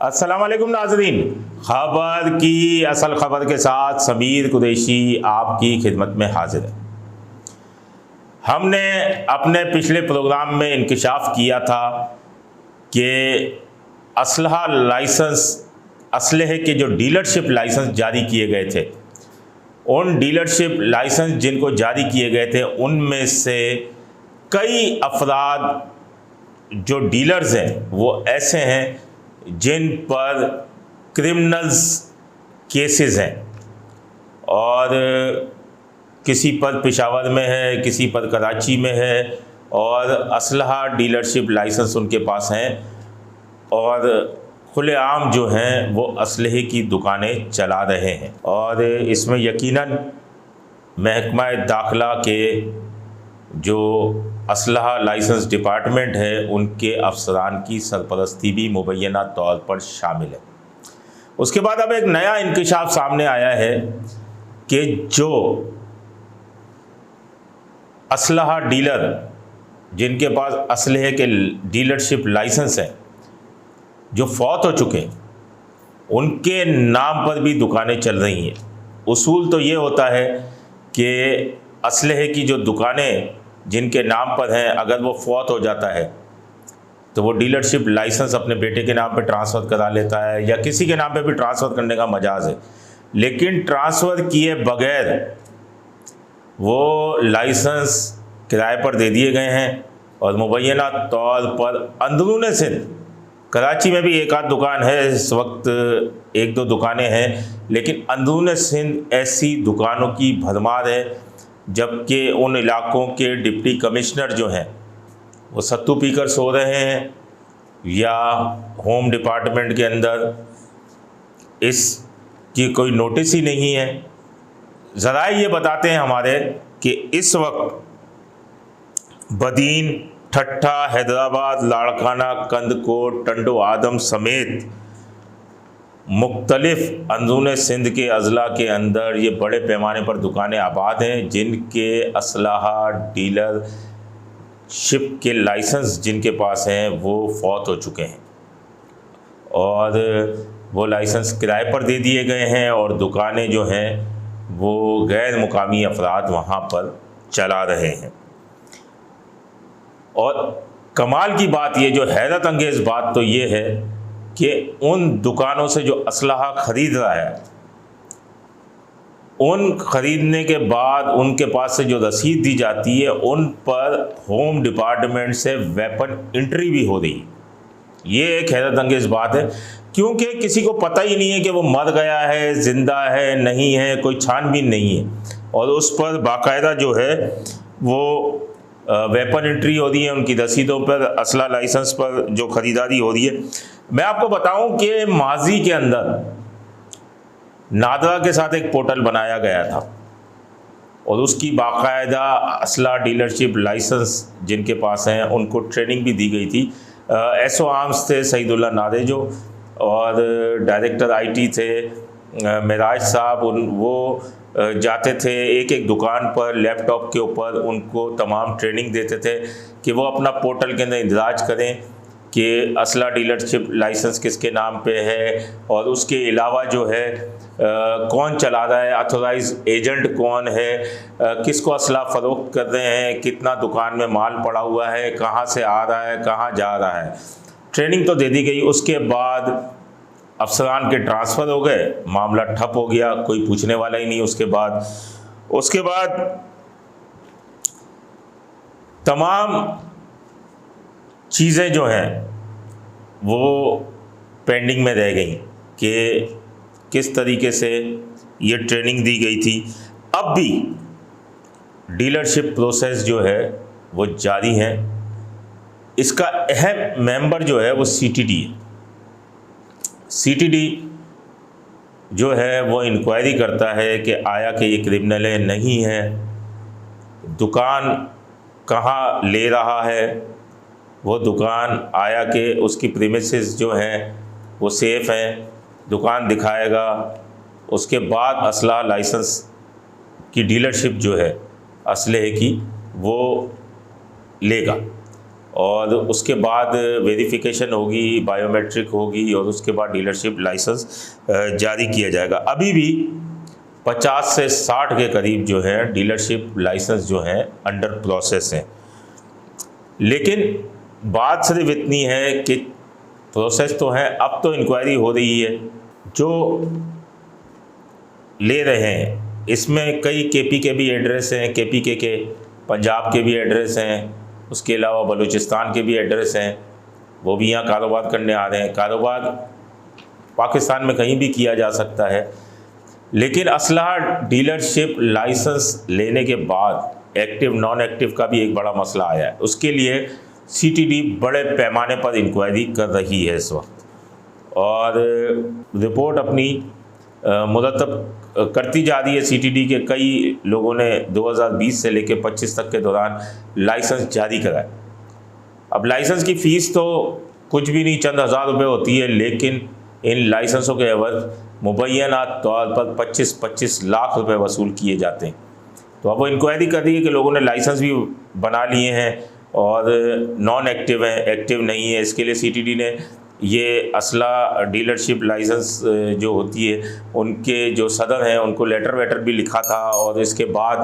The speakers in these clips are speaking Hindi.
अस्सलाम वालेकुम नाज़रीन, खबर की असल खबर के साथ समीर कुरैशी आपकी खिदमत में हाजिर है। हमने अपने पिछले प्रोग्राम में इंकिशाफ किया था कि असलहा लाइसेंस, असलहे के जो डीलरशिप लाइसेंस जारी किए गए थे, उन डीलरशिप लाइसेंस जिनको जारी किए गए थे उनमें से कई अफराद जो डीलर्स हैं वो ऐसे हैं जिन पर क्रिमिनल्स केसेस हैं और किसी पर पेशावर में है, किसी पर कराची में है और असलहा डीलरशिप लाइसेंस उनके पास हैं और खुलेआम जो हैं वो असलहे की दुकानें चला रहे हैं। और इसमें यकीनन महकमा दाखिला के जो असलहा लाइसेंस डिपार्टमेंट है उनके अफसरान की सरपरस्ती भी मुबैना तौर पर शामिल है। उसके बाद अब एक नया इंकिशाफ सामने आया है कि जो असलहा डीलर जिनके पास असलहे के डीलरशिप लाइसेंस हैं जो फौत हो चुके हैं, उनके नाम पर भी दुकानें चल रही हैं। उसूल तो ये होता है कि असलहे की जो दुकानें जिनके नाम पर हैं, अगर वो फौत हो जाता है तो वो डीलरशिप लाइसेंस अपने बेटे के नाम पे ट्रांसफ़र करा लेता है या किसी के नाम पे भी ट्रांसफ़र करने का मजाज़ है। लेकिन ट्रांसफ़र किए बगैर वो लाइसेंस किराए पर दे दिए गए हैं और मुबैना तौर पर अंदरून सिंध, कराची में भी एक आध दुकान है, इस वक्त एक दो दुकानें हैं, लेकिन अंदरून सिंध ऐसी दुकानों की भरमार है, जबकि उन इलाकों के डिप्टी कमिश्नर जो हैं वो सत्तू पीकर सो रहे हैं या होम डिपार्टमेंट के अंदर इसकी कोई नोटिस ही नहीं है। ज़रा ये बताते हैं हमारे कि इस वक्त बदीन, ठट्ठा, हैदराबाद, लाड़काना, कंदकोट, टंडो आदम समेत मुख्तलिफ अंदरून सिंध के अज़ला के अंदर ये बड़े पैमाने पर दुकानें आबाद हैं जिनके असलहा डीलरशिप के लाइसेंस जिनके पास हैं वो फौत हो चुके हैं और वो लाइसेंस किराए पर दे दिए गए हैं और दुकानें जो हैं वो गैर मुकामी अफराद वहाँ पर चला रहे हैं। और कमाल की बात ये, जो हैरत अंगेज़ बात तो ये है कि उन दुकानों से जो असलहा ख़रीद रहा है, उन ख़रीदने के बाद उनके पास से जो रसीद दी जाती है उन पर होम डिपार्टमेंट से वेपन एंट्री भी हो रही है। ये एक हैरत अंगेज़ बात है, क्योंकि किसी को पता ही नहीं है कि वो मर गया है, ज़िंदा है, नहीं है, कोई छानबीन नहीं है और उस पर बाकायदा जो है वो वेपन एंट्री हो रही है, उनकी रसीदों पर, असला लाइसेंस पर जो ख़रीदारी हो रही है। मैं आपको बताऊं कि माजी के अंदर नादरा के साथ एक पोर्टल बनाया गया था और उसकी बाकायदा असला डीलरशिप लाइसेंस जिनके पास हैं उनको ट्रेनिंग भी दी गई थी। एसओ आर्म्स थे सईदुल्ला नादेजो और डायरेक्टर आईटी थे मेराज साहब। वो जाते थे एक एक दुकान पर, लैपटॉप के ऊपर उनको तमाम ट्रेनिंग देते थे कि वो अपना पोर्टल के अंदर इंदराज करें कि असला डीलरशिप लाइसेंस किसके नाम पे है और उसके अलावा जो है कौन चला रहा है, अथोराइज एजेंट कौन है, किसको असला फ़रोख्त कर रहे हैं, कितना दुकान में माल पड़ा हुआ है, कहाँ से आ रहा है, कहाँ जा रहा है। ट्रेनिंग तो दे दी गई। उसके बाद अफसरान के ट्रांसफ़र हो गए, मामला ठप हो गया, कोई पूछने वाला ही नहीं। उसके बाद तमाम चीज़ें जो हैं वो पेंडिंग में रह गई कि किस तरीके से ये ट्रेनिंग दी गई थी। अब भी डीलरशिप प्रोसेस जो है वो जारी है। इसका अहम मेंबर जो है वो सीटीडी है। सीटीडी जो है वो इंक्वायरी करता है कि आया कि ये क्रिमिनल है, नहीं है, दुकान कहाँ ले रहा है, वो दुकान आया कि उसकी प्रीमिसेस जो हैं वो सेफ़ हैं, दुकान दिखाएगा। उसके बाद असला लाइसेंस की डीलरशिप जो है असलहे की वो लेगा। और उसके बाद वेरिफिकेशन होगी, बायोमेट्रिक होगी और उसके बाद डीलरशिप लाइसेंस जारी किया जाएगा। अभी भी 50 से 60 के करीब जो है डीलरशिप लाइसेंस जो है अंडर प्रोसेस हैं। लेकिन बात सिर्फ इतनी है कि प्रोसेस तो है, अब तो इंक्वायरी हो रही है। जो ले रहे हैं इसमें कई केपी के भी एड्रेस हैं, केपीके के, पंजाब के भी एड्रेस हैं, उसके अलावा बलूचिस्तान के भी एड्रेस हैं, वो भी यहाँ कारोबार करने आ रहे हैं। कारोबार पाकिस्तान में कहीं भी किया जा सकता है, लेकिन असलहा डीलरशिप लाइसेंस लेने के बाद एक्टिव नॉन एक्टिव का भी एक बड़ा मसला आया है। उसके लिए सीटीडी बड़े पैमाने पर इंक्वायरी कर रही है इस वक्त, और रिपोर्ट अपनी मुरतब करती जा रही है। सीटीडी के कई लोगों ने 2020 से लेकर 25 तक के दौरान लाइसेंस जारी कराए। अब लाइसेंस की फ़ीस तो कुछ भी नहीं, चंद हज़ार रुपये होती है, लेकिन इन लाइसेंसों के एवज़ मुबैना तौर पर 25-25 लाख रुपए वसूल किए जाते हैं। तो अब वो इंक्वायरी कर रही है कि लोगों ने लाइसेंस भी बना लिए हैं और नॉन एक्टिव हैं, एक्टिव नहीं है। इसके लिए सीटीडी ने ये असला डीलरशिप लाइसेंस जो होती है उनके जो सदर हैं उनको लेटर वेटर भी लिखा था, और इसके बाद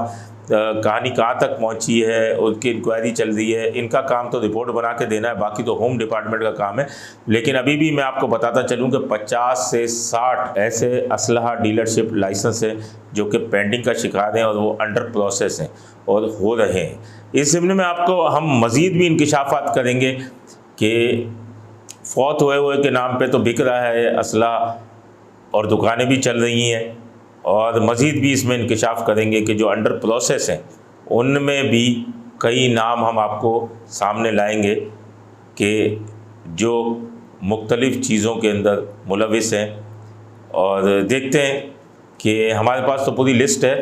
कहानी कहाँ तक पहुँची है उनकी इंक्वायरी चल रही है। इनका काम तो रिपोर्ट बना के देना है, बाकी तो होम डिपार्टमेंट का काम है। लेकिन अभी भी मैं आपको बताता चलूँ कि 50 से 60 ऐसे असलहा डीलरशिप लाइसेंस हैं जो कि पेंडिंग का शिकार हैं और वो अंडर प्रोसेस हैं और हो रहे हैं। इस ज़िम्मे में आपको हम मज़ीद भी इंकिशाफात करेंगे कि फौत हुए के नाम पे तो बिक रहा है असला और दुकानें भी चल रही हैं, और मज़ीद भी इसमें इंकिशाफ करेंगे कि जो अंडर प्रोसेस हैं उनमें भी कई नाम हम आपको सामने लाएंगे कि जो मुख्तलिफ़ चीज़ों के अंदर मुलविस हैं। और देखते हैं कि हमारे पास तो पूरी लिस्ट है,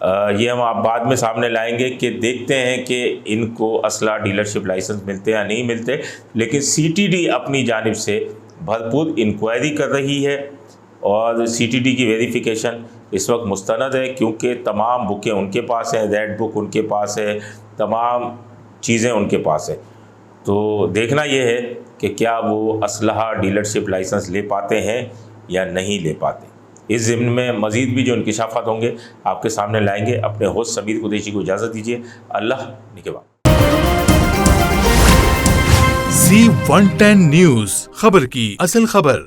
ये हम आप बाद में सामने लाएंगे कि देखते हैं कि इनको असला डीलरशिप लाइसेंस मिलते या नहीं मिलते। लेकिन सीटीडी अपनी जानिब से भरपूर इंक्वायरी कर रही है और सीटीडी की वेरिफिकेशन इस वक्त मुस्तनद है, क्योंकि तमाम बुकें उनके पास हैं, रेड बुक उनके पास है, तमाम चीज़ें उनके पास है। तो देखना यह है कि क्या वो असलहा डीलरशिप लाइसेंस ले पाते हैं या नहीं ले पाते। इस ज़िम्न में मज़ीद भी जो इंकिशाफात होंगे आपके सामने लाएंगे। अपने होस्ट समीर कुरैशी को इजाज़त दीजिए। अल्लाह निगहबान। Z110 न्यूज़, खबर की असल खबर।